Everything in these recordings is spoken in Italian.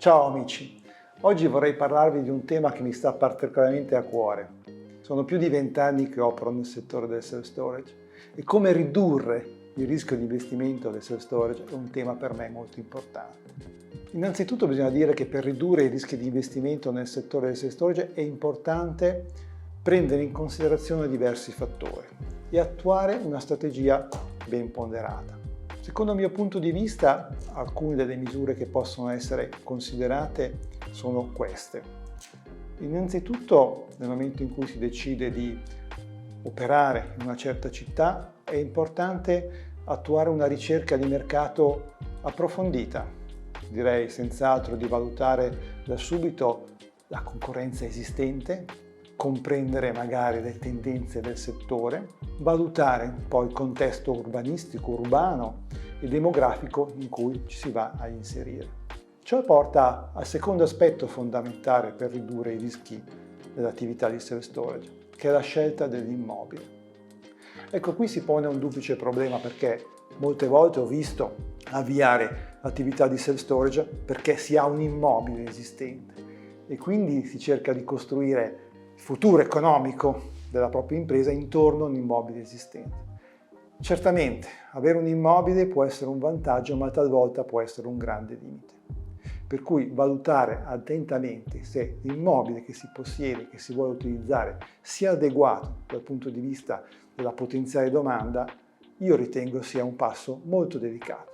Ciao amici, oggi vorrei parlarvi di un tema che mi sta particolarmente a cuore. Sono più di 20 anni che opero nel settore del self-storage e come ridurre il rischio di investimento del self-storage è un tema per me molto importante. Innanzitutto bisogna dire che per ridurre i rischi di investimento nel settore del self-storage è importante prendere in considerazione diversi fattori e attuare una strategia ben ponderata. Secondo il mio punto di vista, alcune delle misure che possono essere considerate sono queste. Innanzitutto, nel momento in cui si decide di operare in una certa città, è importante attuare una ricerca di mercato approfondita. Direi senz'altro di valutare da subito la concorrenza esistente, comprendere magari le tendenze del settore, valutare un po' il contesto urbanistico, urbano e demografico in cui ci si va a inserire. Ciò porta al secondo aspetto fondamentale per ridurre i rischi dell'attività di self-storage, che è la scelta dell'immobile. Ecco, qui si pone un duplice problema perché molte volte ho visto avviare l'attività di self-storage perché si ha un immobile esistente e quindi si cerca di costruire il futuro economico della propria impresa intorno a un immobile esistente. Certamente, avere un immobile può essere un vantaggio, ma talvolta può essere un grande limite. Per cui valutare attentamente se l'immobile che si possiede, che si vuole utilizzare, sia adeguato dal punto di vista della potenziale domanda, io ritengo sia un passo molto delicato,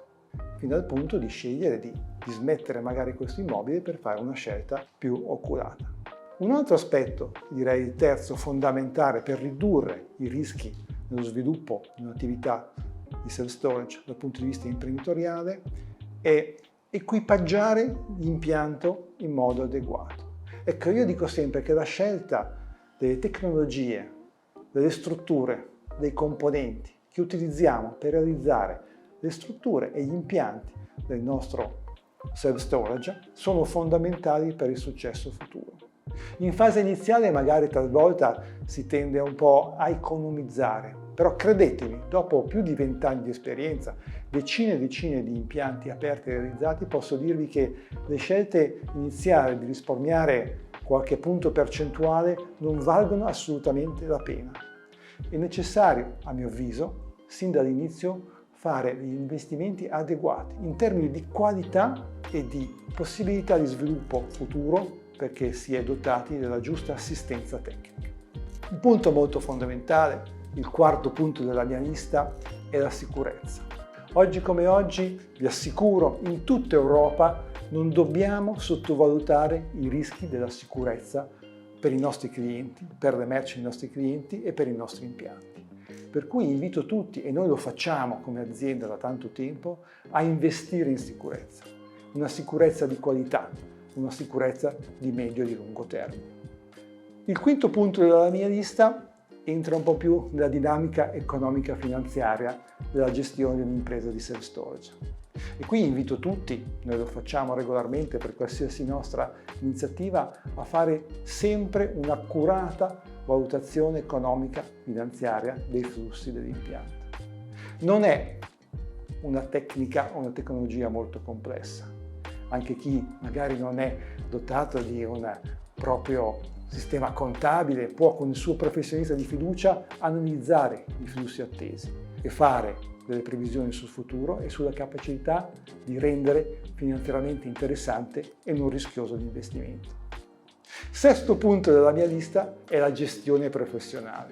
fino al punto di scegliere di dismettere magari questo immobile per fare una scelta più oculata. Un altro aspetto, direi il terzo, fondamentale per ridurre i rischi nello sviluppo di un'attività di self-storage dal punto di vista imprenditoriale è equipaggiare l'impianto in modo adeguato. Ecco, io dico sempre che la scelta delle tecnologie, delle strutture, dei componenti che utilizziamo per realizzare le strutture e gli impianti del nostro self-storage sono fondamentali per il successo futuro. In fase iniziale magari talvolta si tende un po' a economizzare, però credetemi, dopo più di 20 anni di esperienza, decine e decine di impianti aperti e realizzati, posso dirvi che le scelte iniziali di risparmiare qualche punto percentuale non valgono assolutamente la pena. È necessario, a mio avviso, sin dall'inizio fare degli investimenti adeguati in termini di qualità e di possibilità di sviluppo futuro perché si è dotati della giusta assistenza tecnica. Un punto molto fondamentale, il quarto punto della mia lista, è la sicurezza. Oggi come oggi, vi assicuro, in tutta Europa non dobbiamo sottovalutare i rischi della sicurezza per i nostri clienti, per le merci dei nostri clienti e per i nostri impianti. Per cui invito tutti, e noi lo facciamo come azienda da tanto tempo, a investire in sicurezza. Una sicurezza di qualità, una sicurezza di medio e di lungo termine. Il quinto punto della mia lista entra un po' più nella dinamica economica finanziaria della gestione di un'impresa di self-storage. E qui invito tutti, noi lo facciamo regolarmente per qualsiasi nostra iniziativa, a fare sempre un'accurata valutazione economica finanziaria dei flussi dell'impianto. Non è una tecnica o una tecnologia molto complessa. Anche chi magari non è dotato di un proprio sistema contabile può con il suo professionista di fiducia analizzare i flussi attesi e fare delle previsioni sul futuro e sulla capacità di rendere finanziariamente interessante e non rischioso l'investimento. Sesto punto della mia lista è la gestione professionale.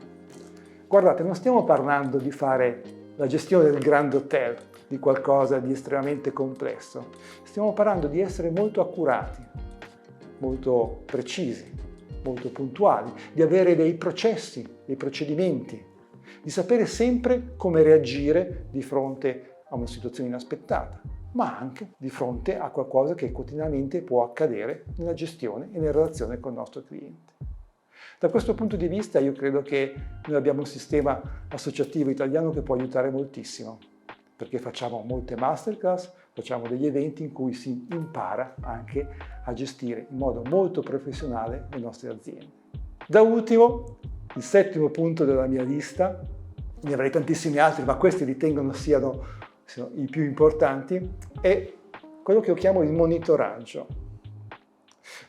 Guardate, non stiamo parlando di fare la gestione del Grand Hotel, di qualcosa di estremamente complesso. Stiamo parlando di essere molto accurati, molto precisi, molto puntuali, di avere dei processi, dei procedimenti, di sapere sempre come reagire di fronte a una situazione inaspettata, ma anche di fronte a qualcosa che quotidianamente può accadere nella gestione e nella relazione con il nostro cliente. Da questo punto di vista io credo che noi abbiamo un sistema associativo italiano che può aiutare moltissimo, perché facciamo molte masterclass, facciamo degli eventi in cui si impara anche a gestire in modo molto professionale le nostre aziende. Da ultimo, il settimo punto della mia lista, ne avrei tantissimi altri, ma questi ritengo siano i più importanti, è quello che io chiamo il monitoraggio.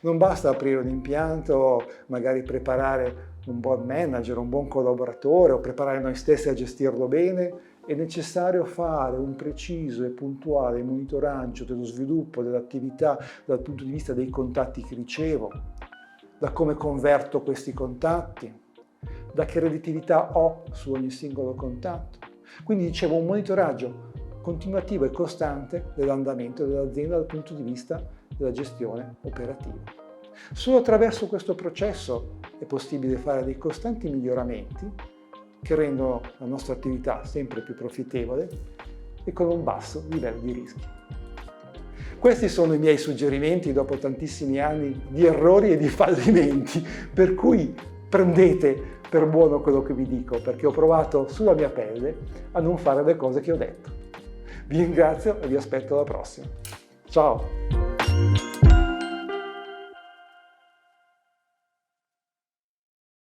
Non basta aprire un impianto, magari preparare un buon manager, un buon collaboratore o preparare noi stessi a gestirlo bene. È necessario fare un preciso e puntuale monitoraggio dello sviluppo dell'attività dal punto di vista dei contatti che ricevo, da come converto questi contatti, da che redditività ho su ogni singolo contatto. Quindi dicevo un monitoraggio continuativo e costante dell'andamento dell'azienda dal punto di vista della gestione operativa. Solo attraverso questo processo è possibile fare dei costanti miglioramenti che rendono la nostra attività sempre più profittevole e con un basso livello di rischio. Questi sono i miei suggerimenti dopo tantissimi anni di errori e di fallimenti, per cui prendete per buono quello che vi dico, perché ho provato sulla mia pelle a non fare le cose che ho detto. Vi ringrazio e vi aspetto alla prossima. Ciao!